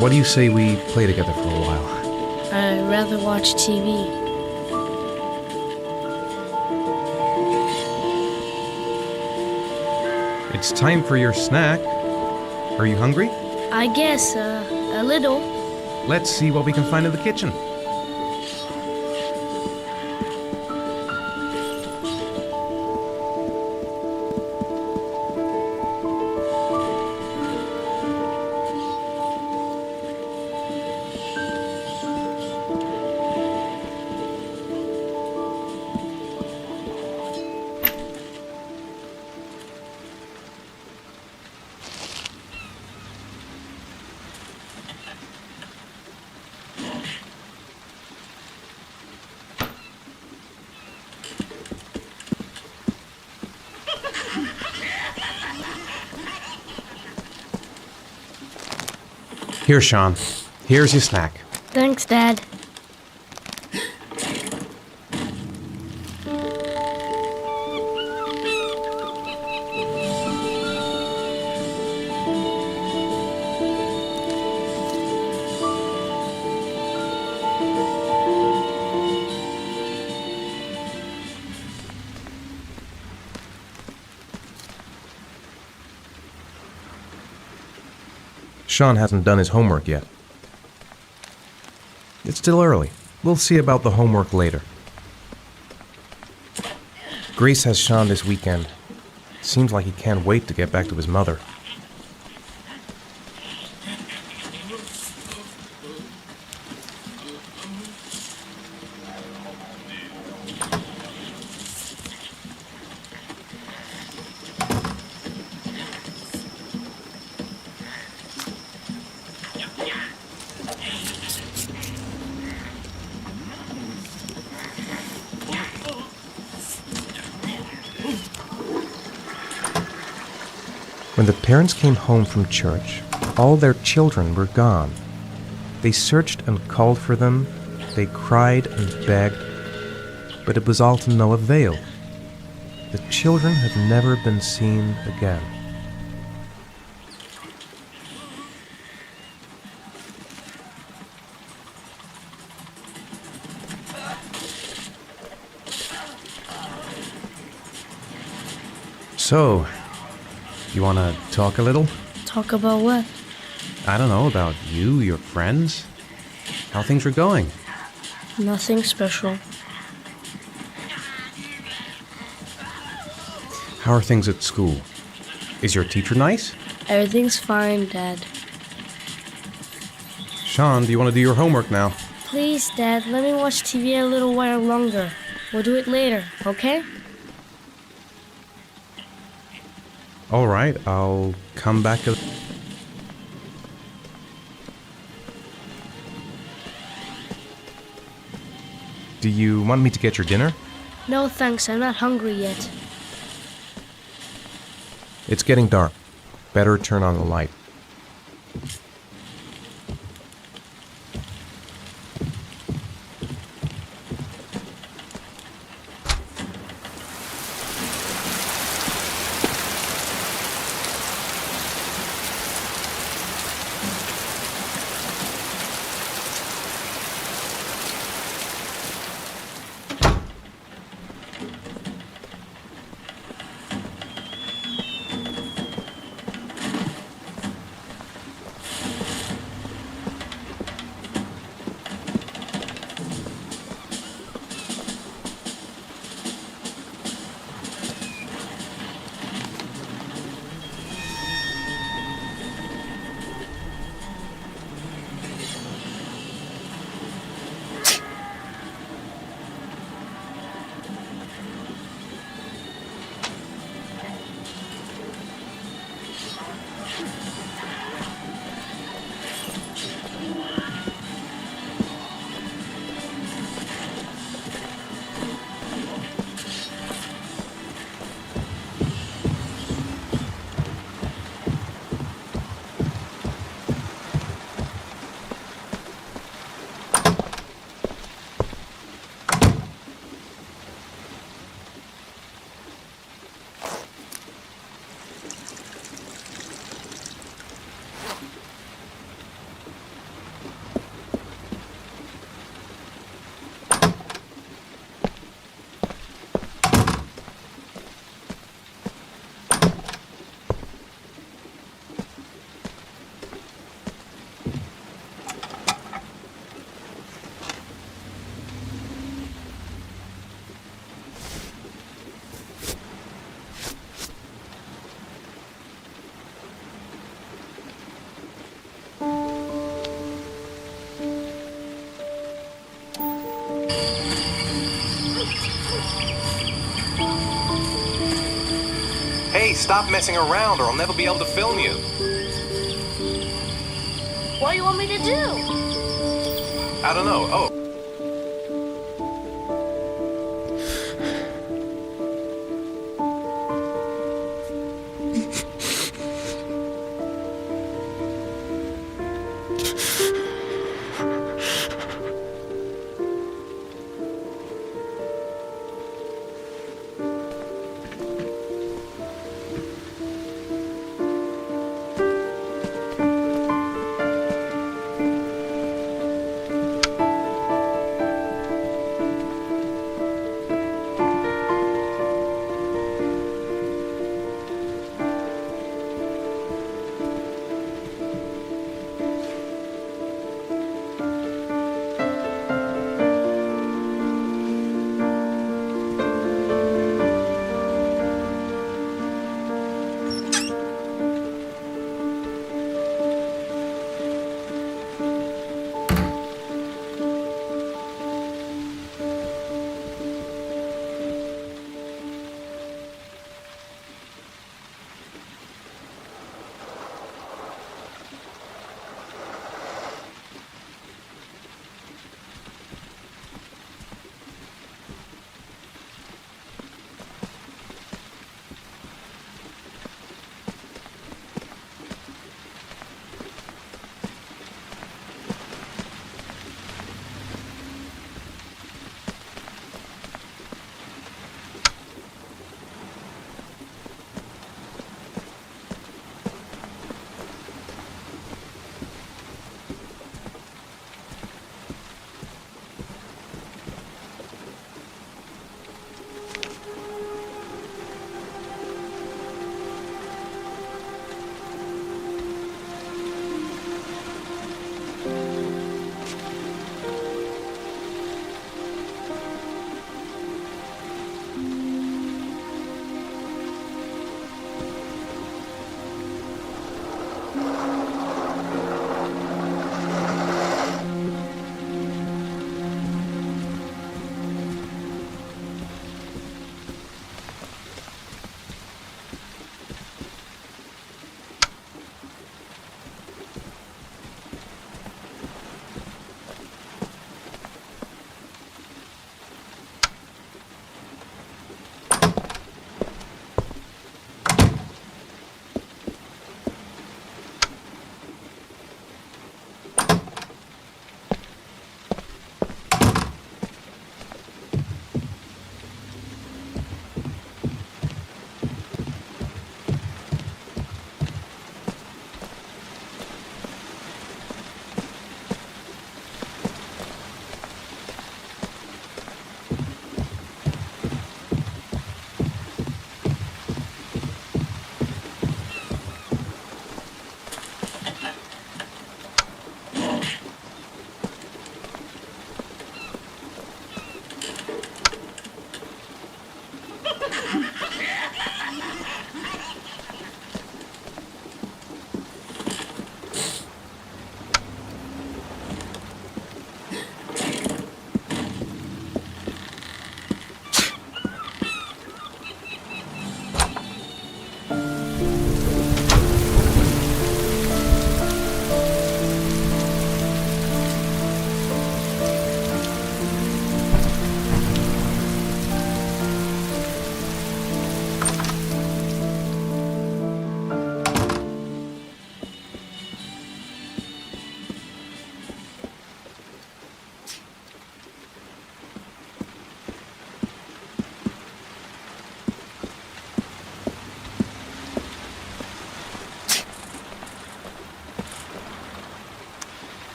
What do you say we play together for a while? I'd rather watch TV. It's time for your snack. Are you hungry? I guess, a little. Let's see what we can find in the kitchen. Here, Sean. Here's your snack. Thanks, Dad. Sean hasn't done his homework yet. It's still early. We'll see about the homework later. Grace has Sean this weekend. Seems like he can't wait to get back to his mother. When the parents came home from church, all their children were gone. They searched and called for them, they cried and begged, but it was all to no avail. The children had never been seen again. So, you want to talk a little? Talk about what? I don't know, about you, your friends, how things are going. Nothing special. How are things at school? Is your teacher nice? Everything's fine, Dad. Sean, do you want to do your homework now? Please, Dad, let me watch TV a little while longer. We'll do it later, okay? All right, I'll come back. Do you want me to get your dinner? No, thanks. I'm not hungry yet. It's getting dark. Better turn on the light. Hey, stop messing around or I'll never be able to film you. What do you want me to do? I don't know. Oh.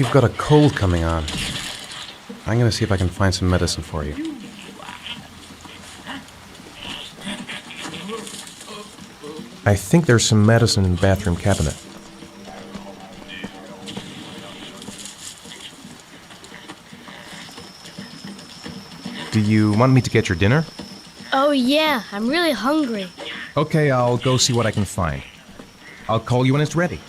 You've got a cold coming on. I'm gonna see if I can find some medicine for you. I think there's some medicine in the bathroom cabinet. Do you want me to get your dinner? Oh yeah, I'm really hungry. Okay, I'll go see what I can find. I'll call you when it's ready.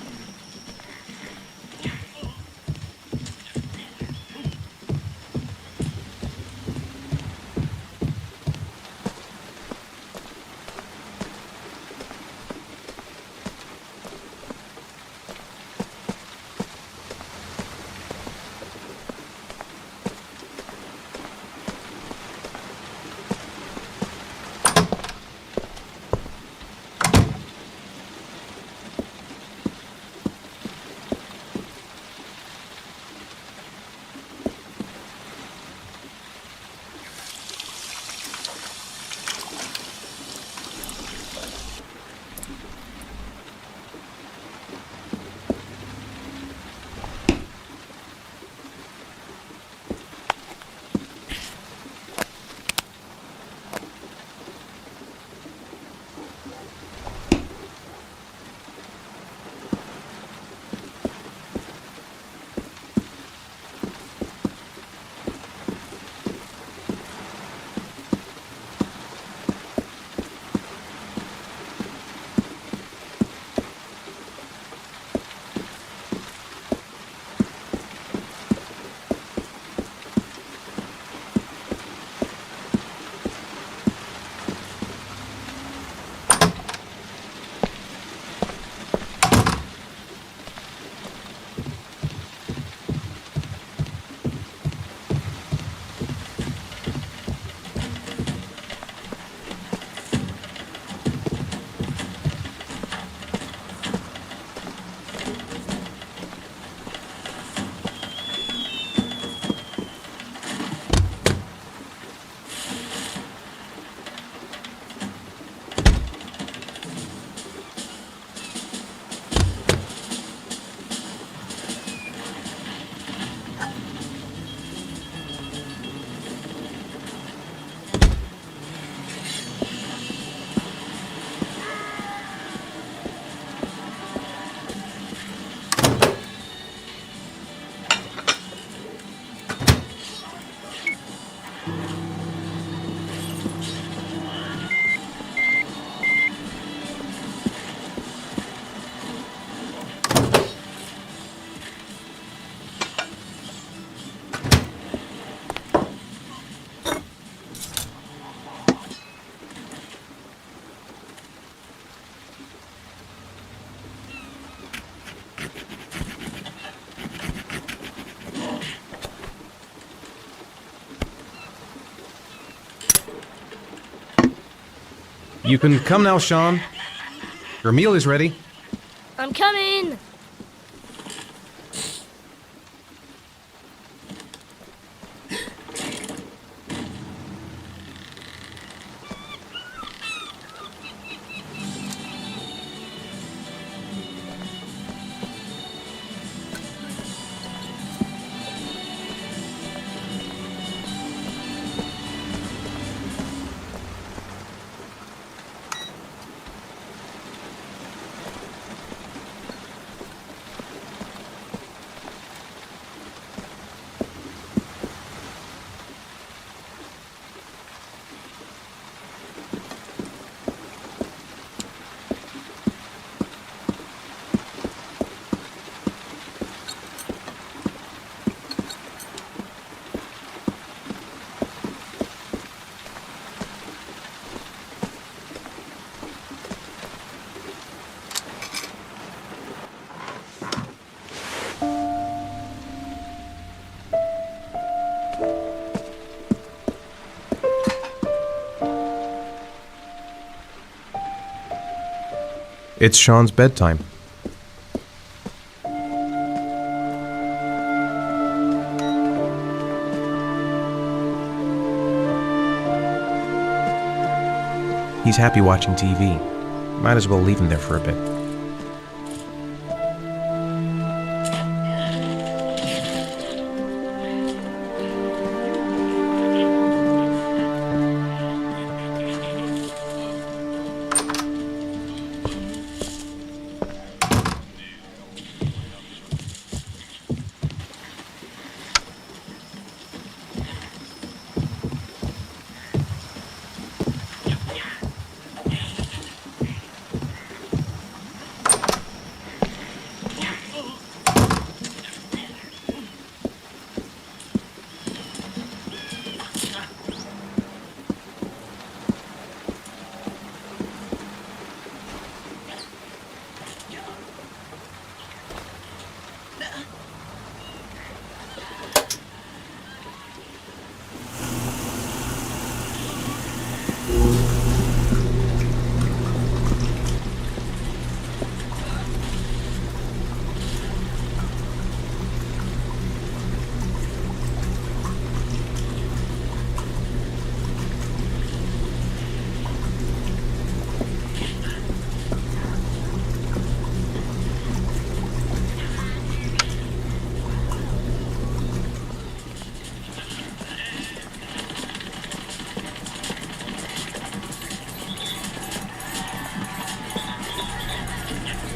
You can come now, Sean. Your meal is ready. I'm coming! It's Sean's bedtime. He's happy watching TV. Might as well leave him there for a bit.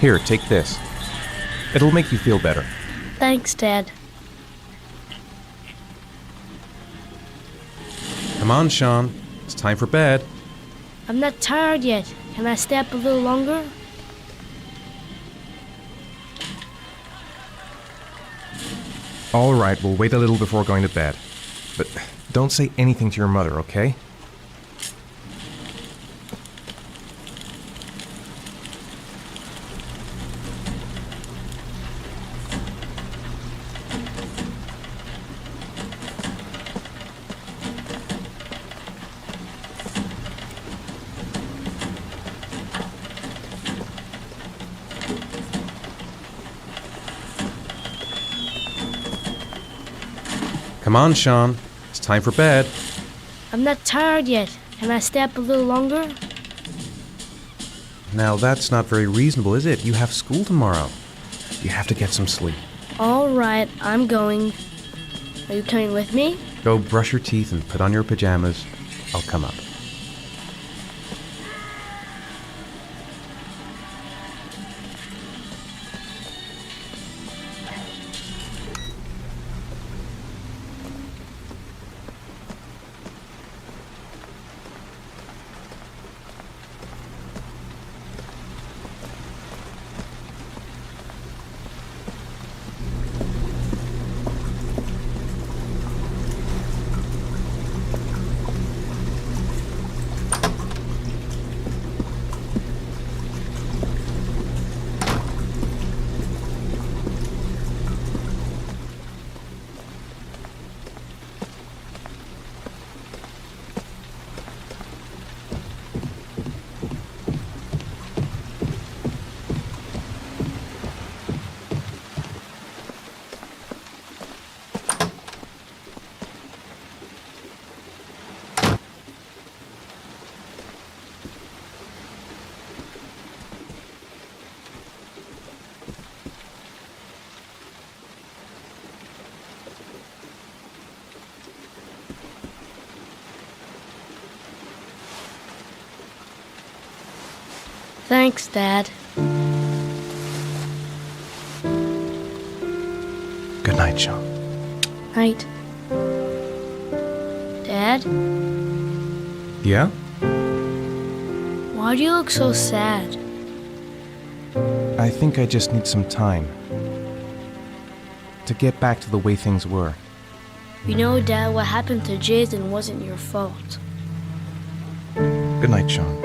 Here, take this. It'll make you feel better. Thanks, Dad. Come on, Sean. It's time for bed. I'm not tired yet. Can I stay up a little longer? All right, we'll wait a little before going to bed. But don't say anything to your mother, okay? Come on, Sean. It's time for bed. I'm not tired yet. Can I stay up a little longer? Now, that's not very reasonable, is it? You have school tomorrow. You have to get some sleep. All right, I'm going. Are you coming with me? Go brush your teeth and put on your pajamas. I'll come up. Thanks, Dad. Good night, Sean. Night. Dad, Yeah? why do you look so sad? I think I just need some time to get back to the way things were. You know, Dad, what happened to Jason wasn't your fault. Good night, Sean.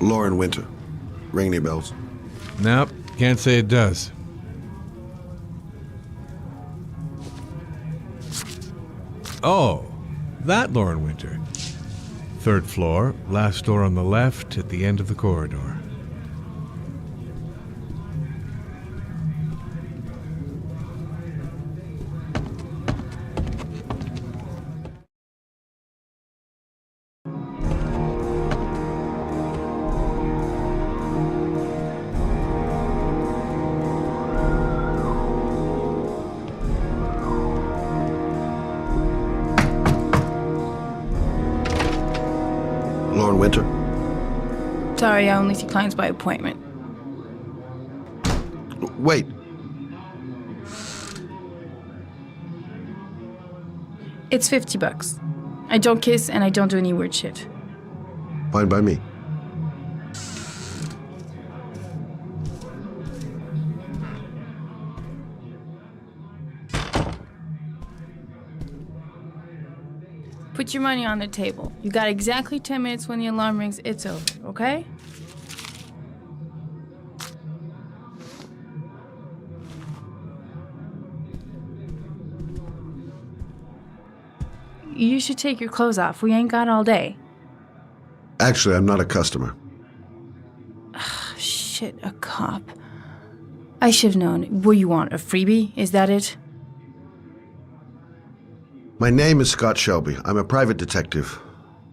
Lauren Winter. Ring any bells? Nope, can't say it does. Oh, that Lauren Winter. Third floor, last door on the left at the end of the corridor. Lauren Winter? Sorry, I only see clients by appointment. Wait. It's $50. I don't kiss and I don't do any weird shit. Fine by me. Put your money on the table. You got exactly 10 minutes. When the alarm rings, it's over, okay? You should take your clothes off. We ain't got all day. Actually, I'm not a customer. Shit, a cop. I should have known. What you want, a freebie? Is that it? My name is Scott Shelby. I'm a private detective.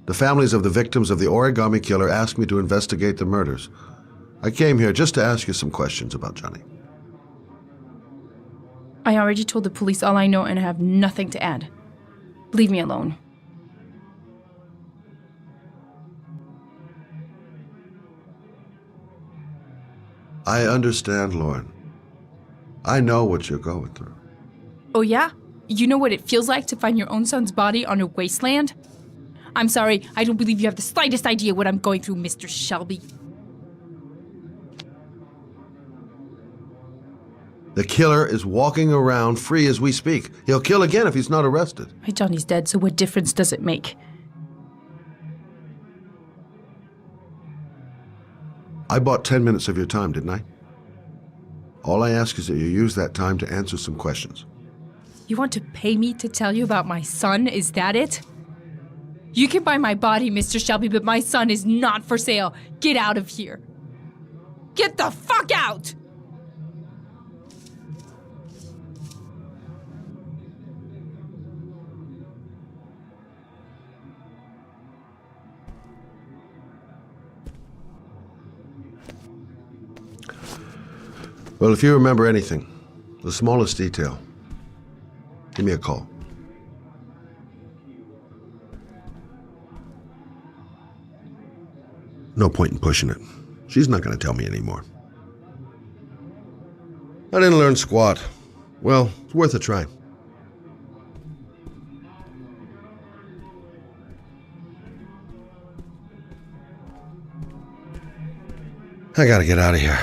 The families of the victims of the origami killer asked me to investigate the murders. I came here just to ask you some questions about Johnny. I already told the police all I know and I have nothing to add. Leave me alone. I understand, Lauren. I know what you're going through. Oh yeah? You know what it feels like to find your own son's body on a wasteland? I'm sorry, I don't believe you have the slightest idea what I'm going through, Mr. Shelby. The killer is walking around free as we speak. He'll kill again if he's not arrested. My Johnny's dead, so what difference does it make? I bought 10 minutes of your time, didn't I? All I ask is that you use that time to answer some questions. You want to pay me to tell you about my son? Is that it? You can buy my body, Mr. Shelby, but my son is not for sale. Get out of here. Get the fuck out! Well, if you remember anything, the smallest detail, give me a call. No point in pushing it. She's not going to tell me anymore. I didn't learn squat. Well, it's worth a try. I gotta get out of here.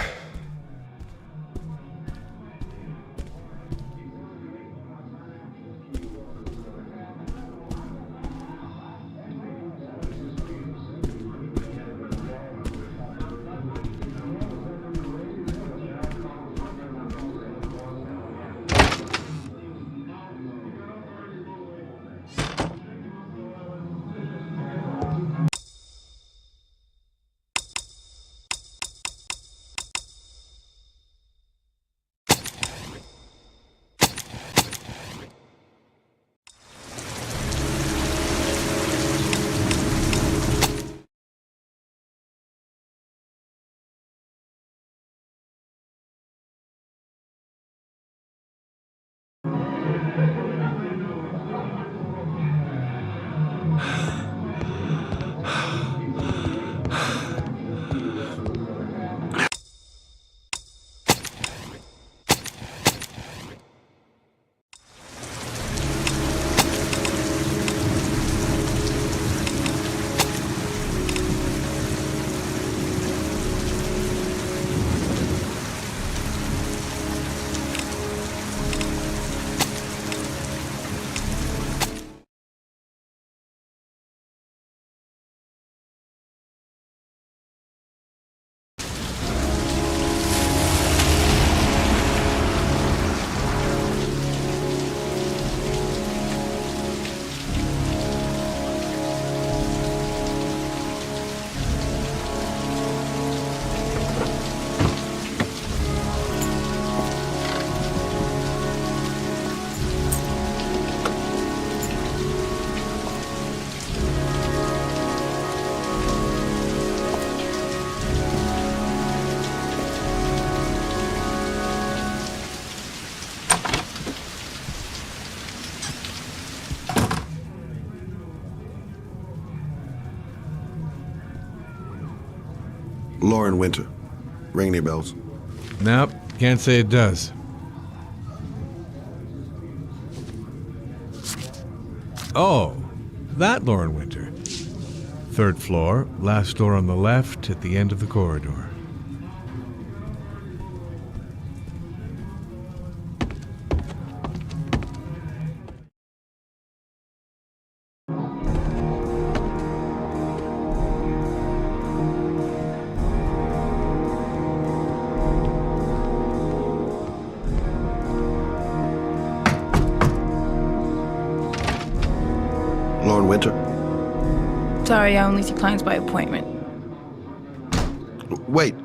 Lauren Winter. Ring any bells? Nope, can't say it does. Oh, that Lauren Winter. 3rd floor, last door on the left at the end of the corridor. Lauren Winter? Sorry, I only see clients by appointment. Wait.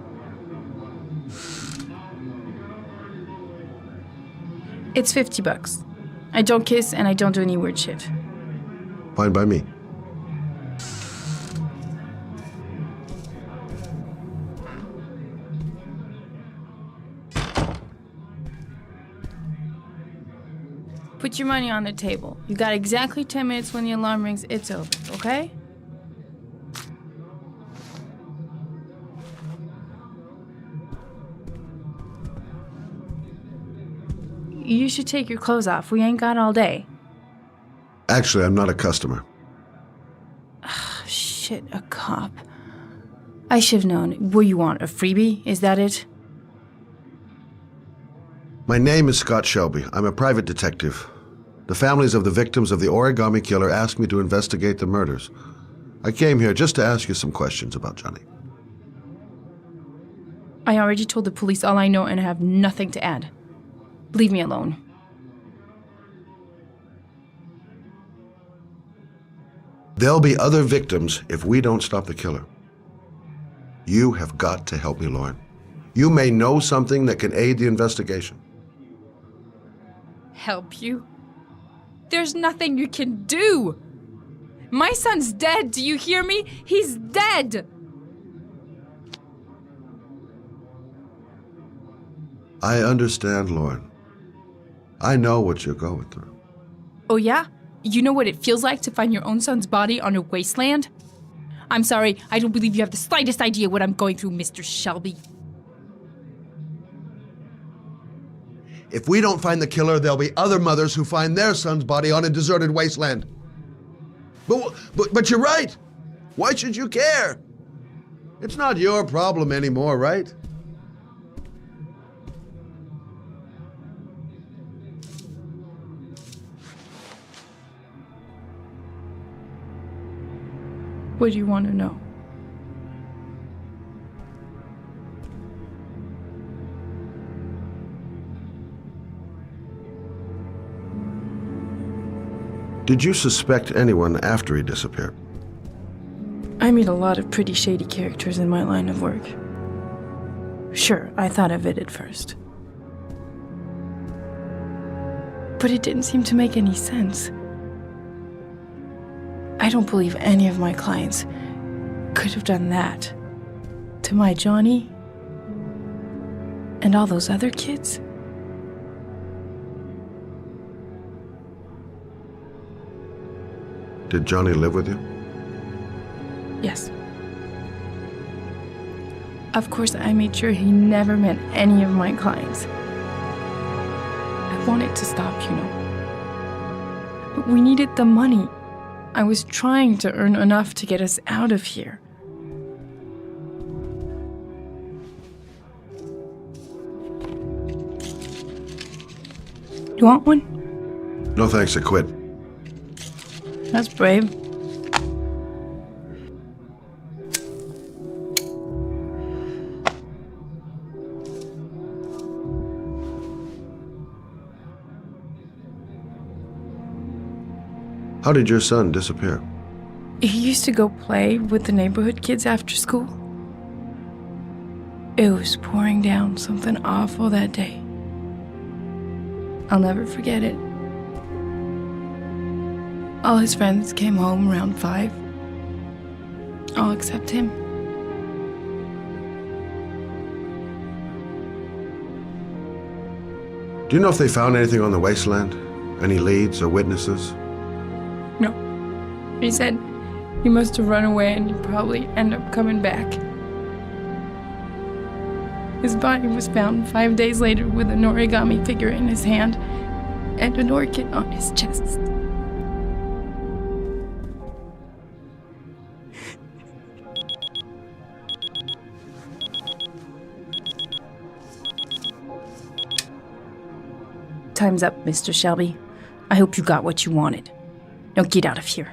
It's $50. I don't kiss and I don't do any weird shit. Fine by me. Put your money on the table. You got exactly 10 minutes when the alarm rings. It's over, okay? You should take your clothes off. We ain't got all day. Actually, I'm not a customer. Shit, a cop. I should've known. What do you want, a freebie? Is that it? My name is Scott Shelby. I'm a private detective. The families of the victims of the origami killer asked me to investigate the murders. I came here just to ask you some questions about Johnny. I already told the police all I know and I have nothing to add. Leave me alone. There'll be other victims if we don't stop the killer. You have got to help me, Lauren. You may know something that can aid the investigation. Help you? There's nothing you can do. My son's dead, do you hear me? He's dead! I understand, Lauren. I know what you're going through. Oh yeah? You know what it feels like to find your own son's body on a wasteland? I'm sorry, I don't believe you have the slightest idea what I'm going through, Mr. Shelby. If we don't find the killer, there'll be other mothers who find their son's body on a deserted wasteland. But you're right. Why should you care? It's not your problem anymore, right? What do you want to know? Did you suspect anyone after he disappeared? I meet a lot of pretty shady characters in my line of work. Sure, I thought of it at first. But it didn't seem to make any sense. I don't believe any of my clients could have done that to my Johnny and all those other kids. Did Johnny live with you? Yes. Of course, I made sure he never met any of my clients. I wanted to stop, you know. But we needed the money. I was trying to earn enough to get us out of here. You want one? No thanks, I quit. That's brave. How did your son disappear? He used to go play with the neighborhood kids after school. It was pouring down something awful that day. I'll never forget it. All his friends came home around 5. All except him. Do you know if they found anything on the wasteland? Any leads or witnesses? No. He said he must have run away and he'd probably end up coming back. His body was found 5 days later with an origami figure in his hand and an orchid on his chest. Time's up, Mr. Shelby. I hope you got what you wanted. Now get out of here.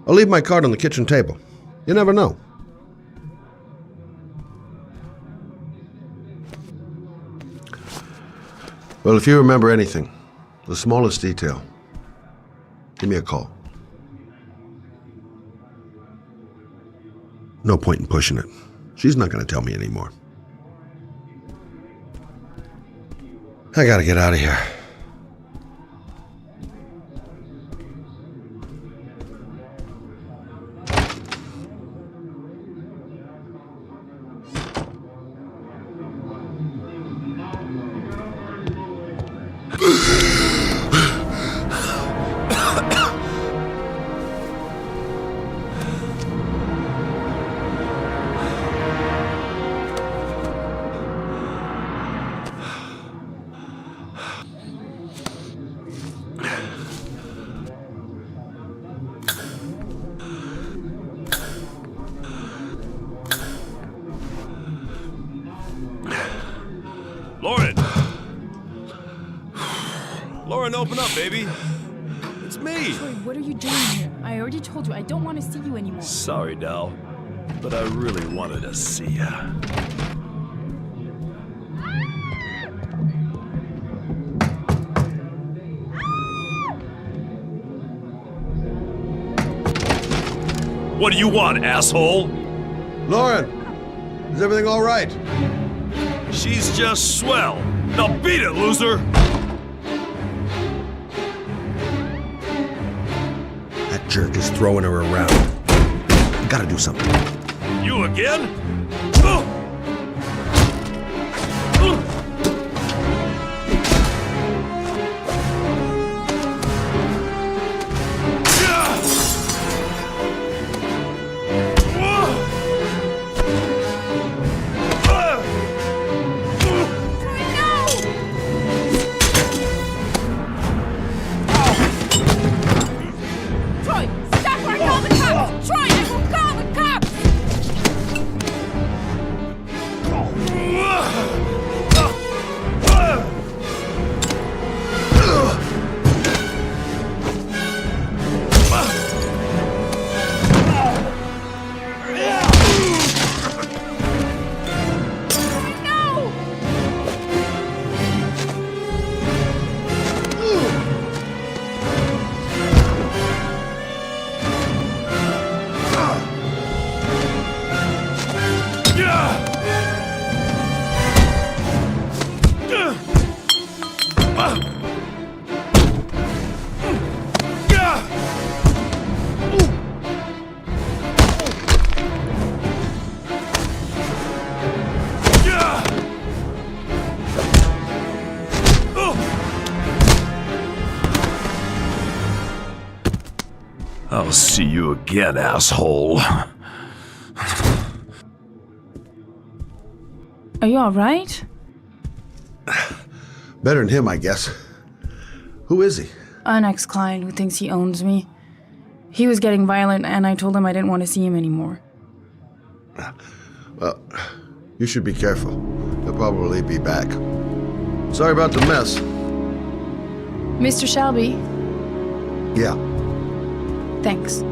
I'll leave my card on the kitchen table. You never know. Well, if you remember anything, the smallest detail, give me a call. No point in pushing it. She's not going to tell me anymore. I gotta get out of here. Lauren! Lauren, open up, baby. It's me. Troy, what are you doing here? I already told you I don't want to see you anymore. Sorry, Dal, but I really wanted to see ya. What do you want, asshole? Lauren, is everything all right? She's just swell. Now beat it, loser! That jerk is throwing her around. I gotta do something. You again? Troy, stop or I call the cops! Troy, I will call the cops! No! I'll see you again, asshole. Are you alright? Better than him, I guess. Who is he? An ex-client who thinks he owns me. He was getting violent and I told him I didn't want to see him anymore. Well, you should be careful. He'll probably be back. Sorry about the mess. Mr. Shelby, Yeah. thanks.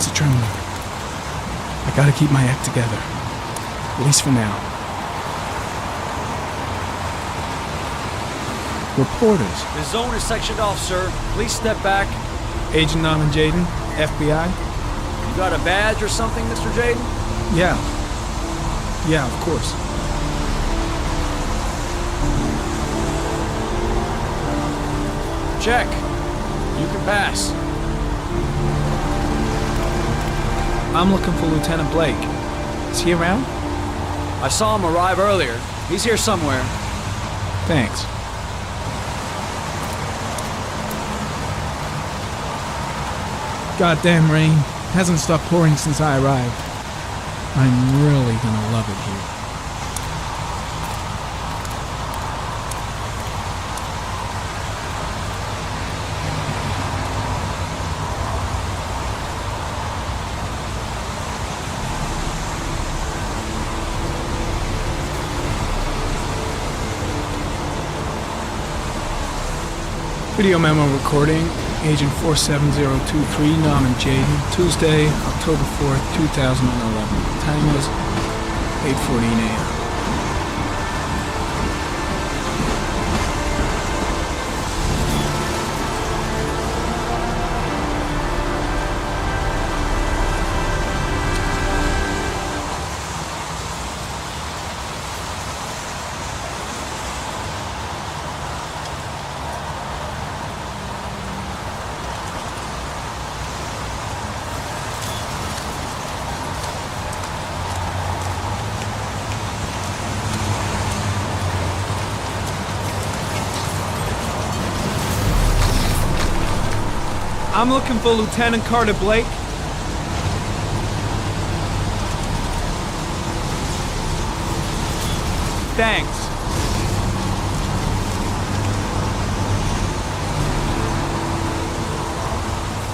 hands are trembling. I gotta keep my act together. At least for now. Reporters. The zone is sectioned off, sir. Please step back. Agent Norman Jaden, FBI. You got a badge or something, Mr. Jaden? Yeah. Yeah, of course. Check. You can pass. I'm looking for Lieutenant Blake. Is he around? I saw him arrive earlier. He's here somewhere. Thanks. Goddamn rain. Hasn't stopped pouring since I arrived. I'm really gonna love it here. Video memo recording, Agent 47023, Norman Jaden, Tuesday, October 4th, 2011. Time is 8:14 a.m. I'm looking for Lieutenant Carter Blake. Thanks.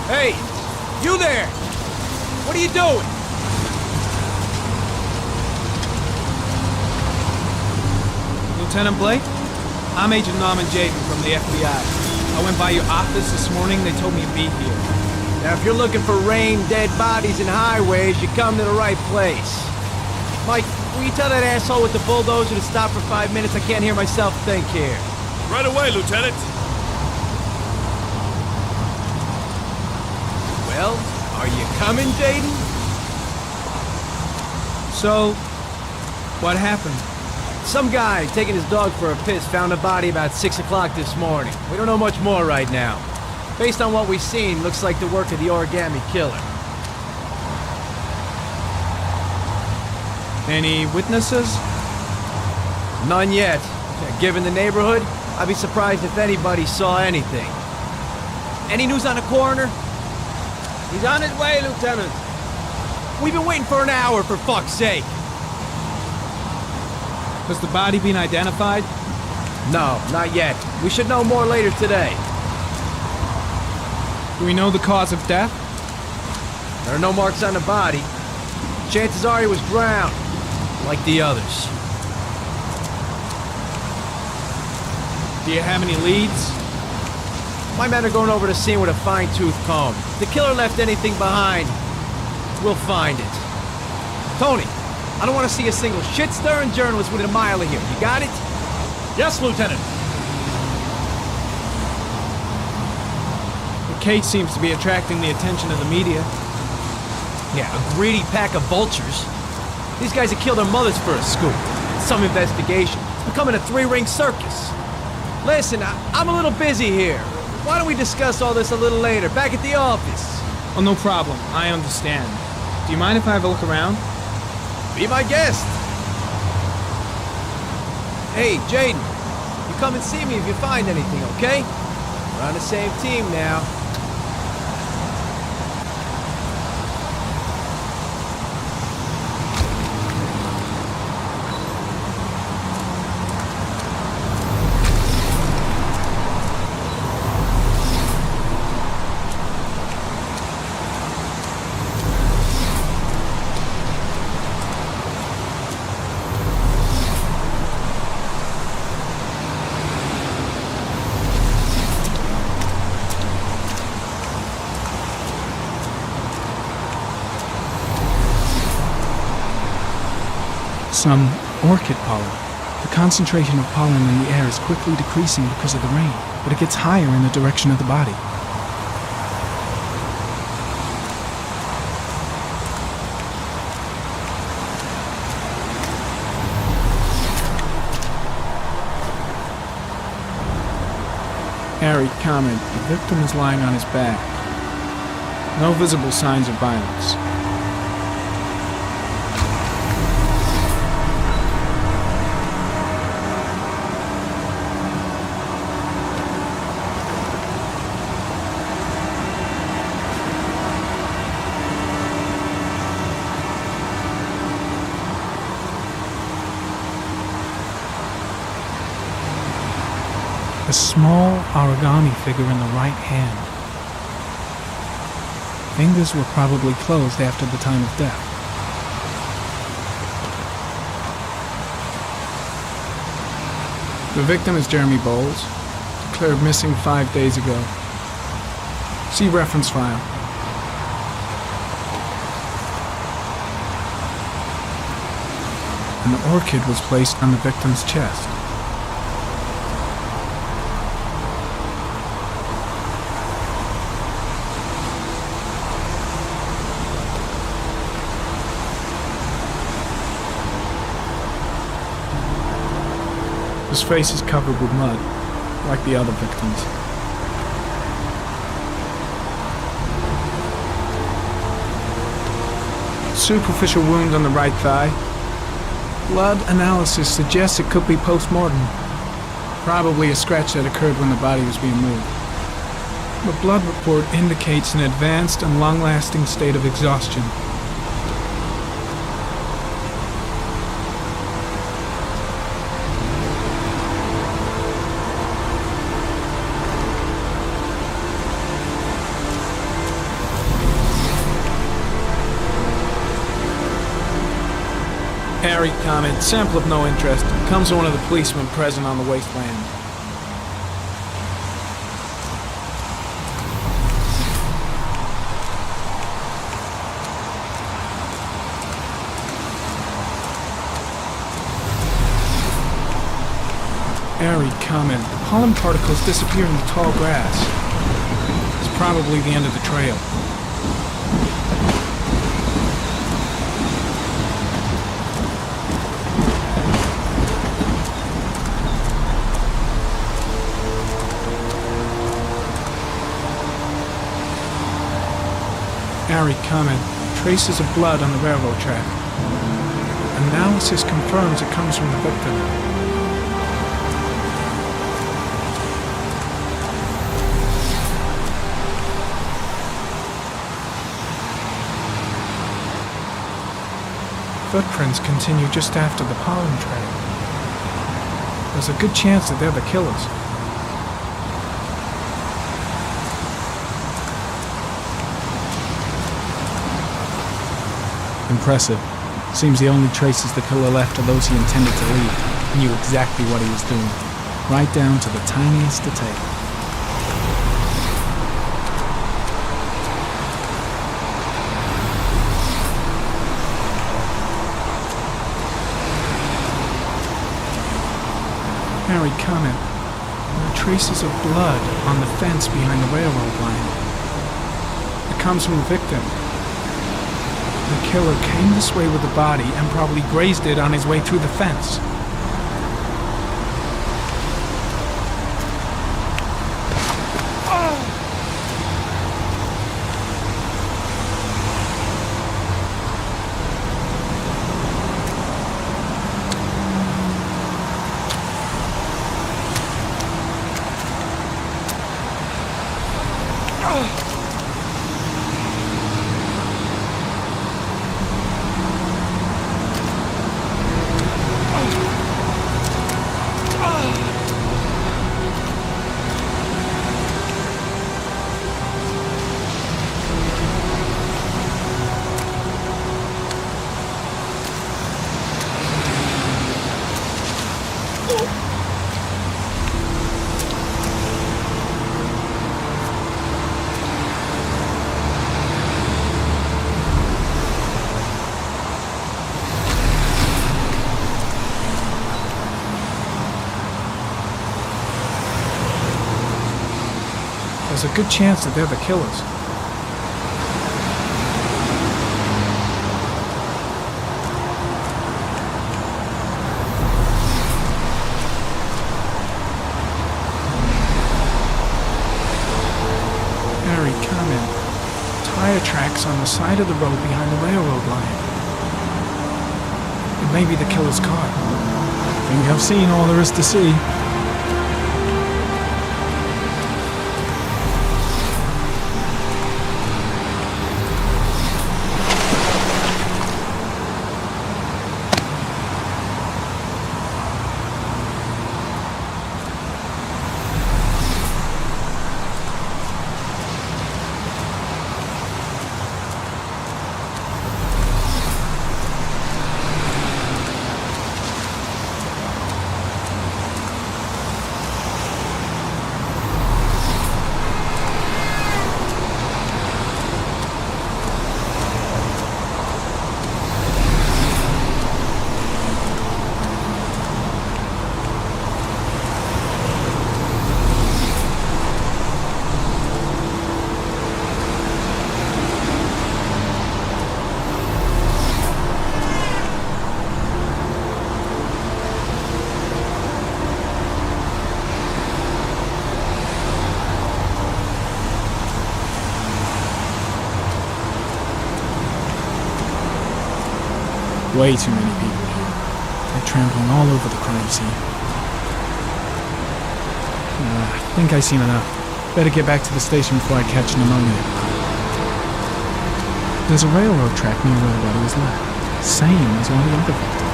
Hey! You there! What are you doing? Lieutenant Blake? I'm Agent Norman Jaden from the FBI. I went by your office this morning, they told me to be here. Now, if you're looking for rain, dead bodies, and highways, you come to the right place. Mike, will you tell that asshole with the bulldozer to stop for 5 minutes? I can't hear myself think here. Right away, Lieutenant. Well, are you coming, Jaden? So, what happened? Some guy taking his dog for a piss found a body about 6 o'clock this morning. We don't know much more right now. Based on what we've seen, looks like the work of the origami killer. Any witnesses? None yet. Given the neighborhood, I'd be surprised if anybody saw anything. Any news on the coroner? He's on his way, Lieutenant. We've been waiting for an hour, for fuck's sake. Has the body been identified? No, not yet. We should know more later today. Do we know the cause of death? There are no marks on the body. Chances are he was drowned, like the others. Do you have any leads? My men are going over the scene with a fine-tooth comb. If the killer left anything behind, we'll find it. Tony, I don't want to see a single shit-stirring journalist within a mile of here. You got it? Yes, Lieutenant. The case seems to be attracting the attention of the media. Yeah, a greedy pack of vultures. These guys have killed their mothers for a scoop. Some investigation. It's becoming a three-ring circus. Listen, I'm a little busy here. Why don't we discuss all this a little later, back at the office? Oh, no problem. I understand. Do you mind if I have a look around? Be my guest. Hey, Jaden, you come and see me if you find anything, okay? We're on the same team now. Some orchid pollen. The concentration of pollen in the air is quickly decreasing because of the rain, but it gets higher in the direction of the body. Harry, comment. The victim is lying on his back. No visible signs of violence. A small origami figure in the right hand. Fingers were probably closed after the time of death. The victim is Jeremy Bowles, declared missing 5 days ago. See reference file. An orchid was placed on the victim's chest. His face is covered with mud, like the other victims. Superficial wound on the right thigh. Blood analysis suggests it could be post-mortem. Probably a scratch that occurred when the body was being moved. The blood report indicates an advanced and long-lasting state of exhaustion. Harry, comment, sample of no interest. Comes from one of the policemen present on the wasteland. Harry, comment, pollen particles disappear in the tall grass. It's probably the end of the trail. Harry, comment, traces of blood on the railroad track. Analysis confirms it comes from the victim. Footprints continue just after the pollen trail. There's a good chance that they're the killers. Impressive. Seems the only traces the killer left are those he intended to leave. He knew exactly what he was doing, right down to the tiniest detail. Harry, comment. There are traces of blood on the fence behind the railroad line. It comes from the victim. The killer came this way with the body and probably grazed it on his way through the fence. there's a good chance that they're the killers. Harry, comment. Tire tracks on the side of the road behind the railroad line. It may be the killer's car. I think I've seen all there is to see. Way too many people here. They're trampling all over the crime scene. I think I've seen enough. Better get back to the station before I catch pneumonia. There's a railroad track near where the body was left. Same as one of the other victims.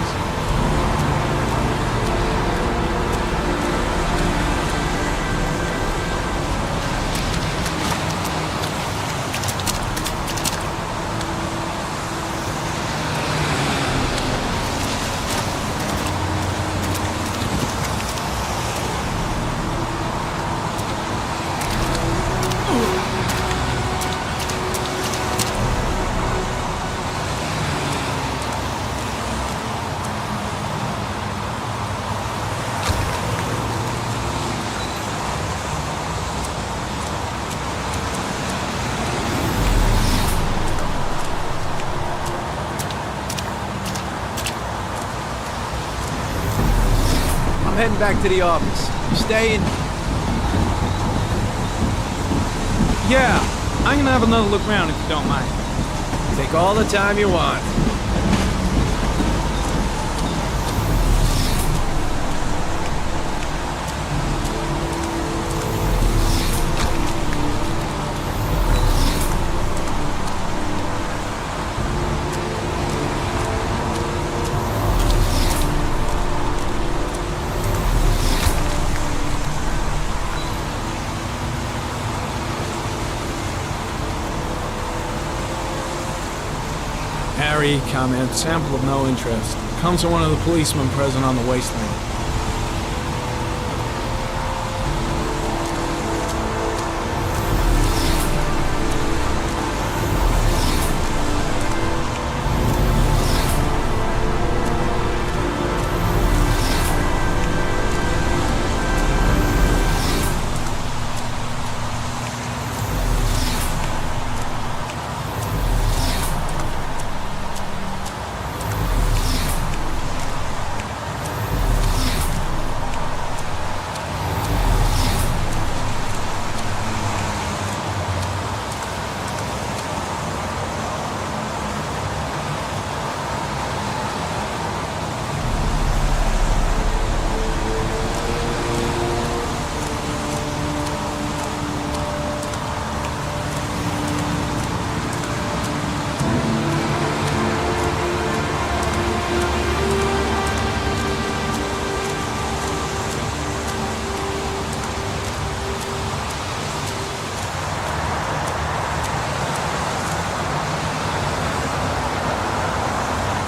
I'm heading back to the office. You staying? Yeah, I'm gonna have another look around if you don't mind. Take all the time you want. Harry, comment, sample of no interest. Comes from one of the policemen present on the wasteland.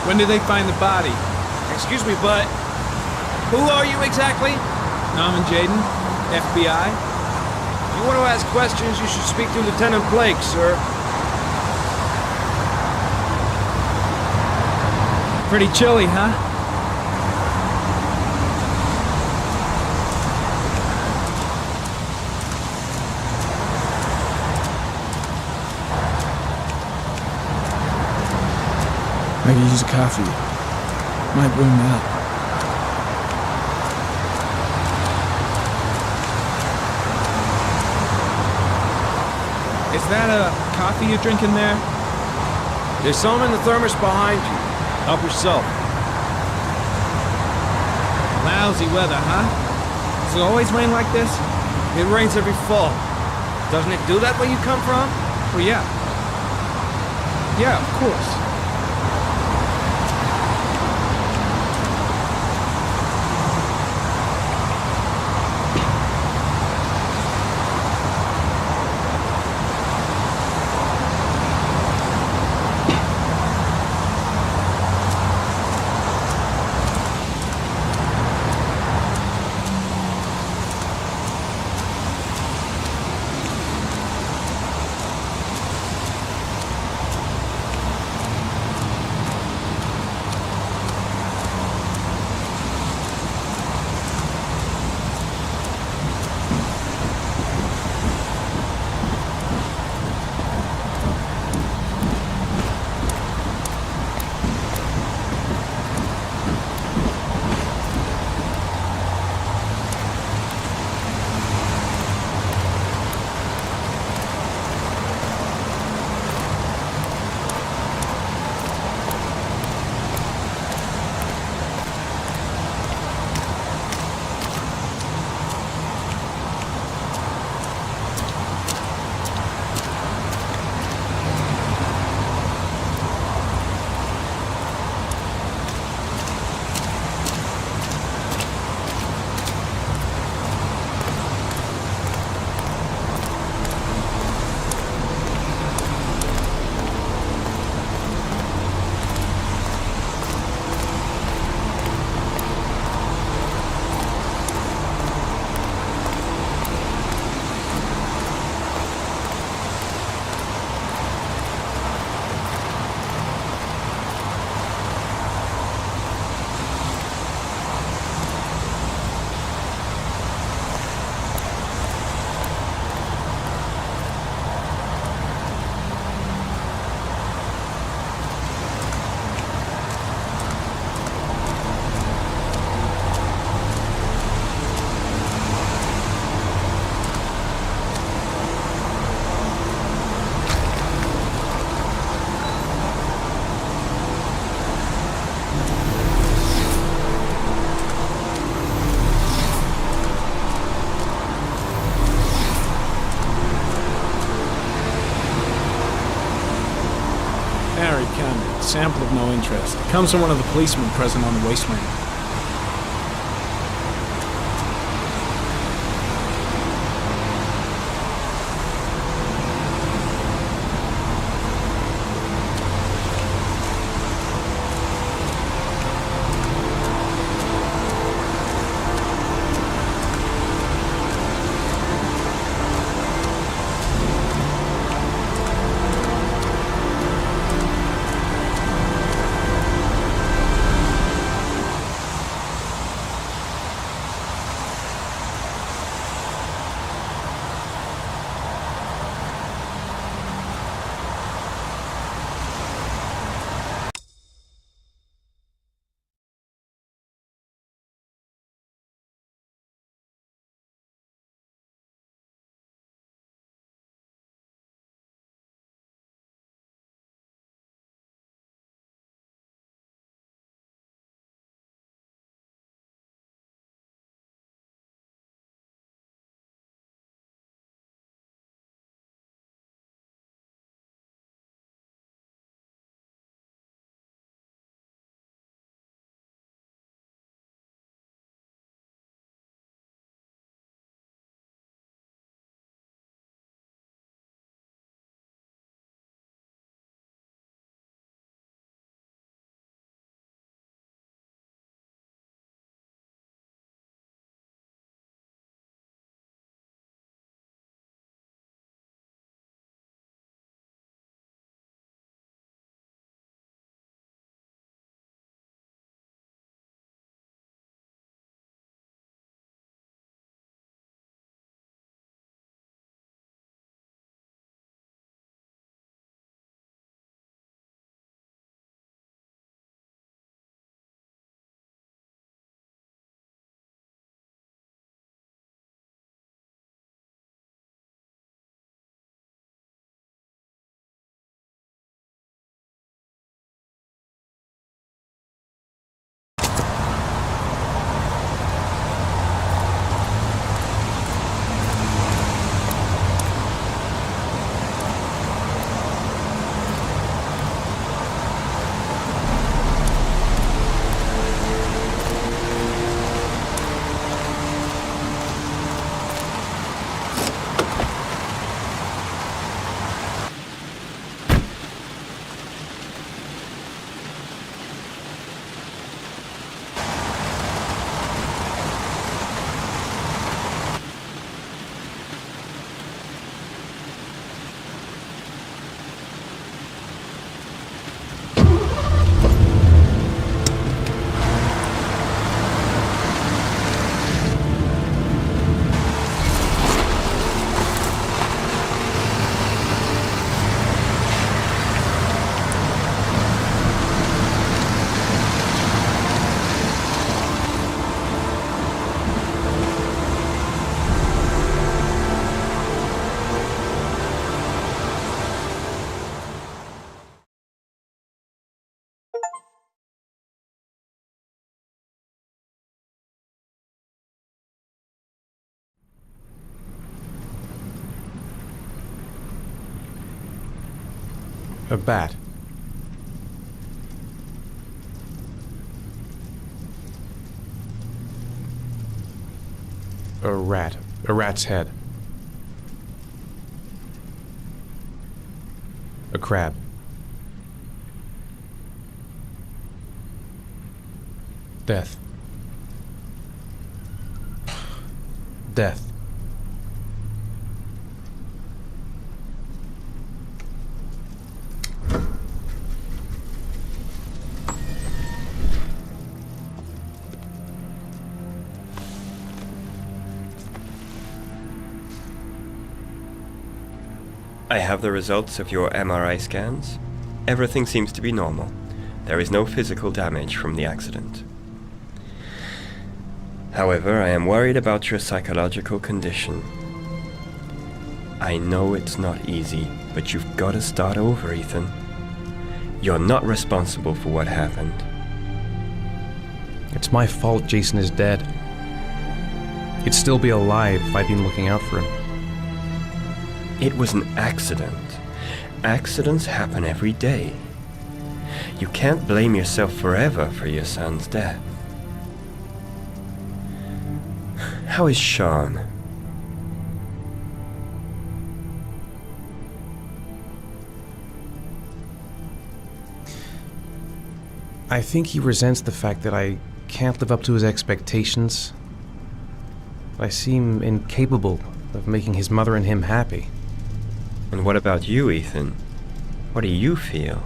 When did they find the body? Excuse me, but who are you exactly? Norman Jaden, FBI. If you want to ask questions, you should speak to Lieutenant Blake, sir. Pretty chilly, huh? Maybe use a coffee. Might ruin that. Is that a coffee you're drinking there? There's some in the thermos behind you. Help yourself. Lousy weather, huh? Does it always rain like this? It rains every fall. Doesn't it do that where you come from? Well, yeah. Yeah, of course. Sample of no interest. It comes from one of the policemen present on the wasteland. A bat. A rat. A rat's head. A crab. Death. Death. I have the results of your MRI scans. Everything seems to be normal. There is no physical damage from the accident. However, I am worried about your psychological condition. I know it's not easy, but you've got to start over, Ethan. You're not responsible for what happened. It's my fault Jason is dead. He'd still be alive if I'd been looking out for him. It was an accident. Accidents happen every day. You can't blame yourself forever for your son's death. How is Sean? I think he resents the fact that I can't live up to his expectations. I seem incapable of making his mother and him happy. And what about you, Ethan? What do you feel?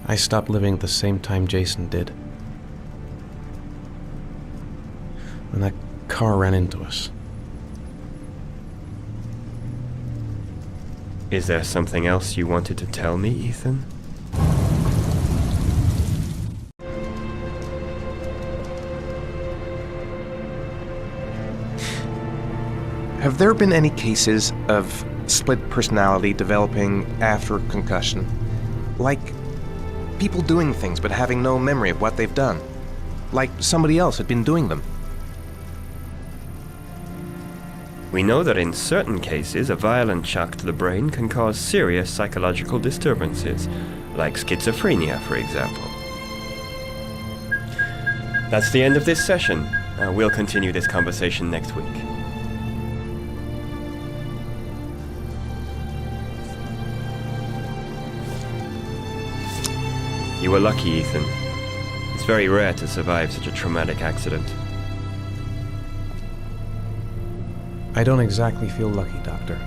I stopped living at the same time Jason did. When that car ran into us. Is there something else you wanted to tell me, Ethan? Have there been any cases of split personality developing after concussion? Like people doing things but having no memory of what they've done? Like somebody else had been doing them? We know that in certain cases, a violent shock to the brain can cause serious psychological disturbances, like schizophrenia, for example. That's the end of this session. We'll continue this conversation next week. You were lucky, Ethan. It's very rare to survive such a traumatic accident. I don't exactly feel lucky, Doctor.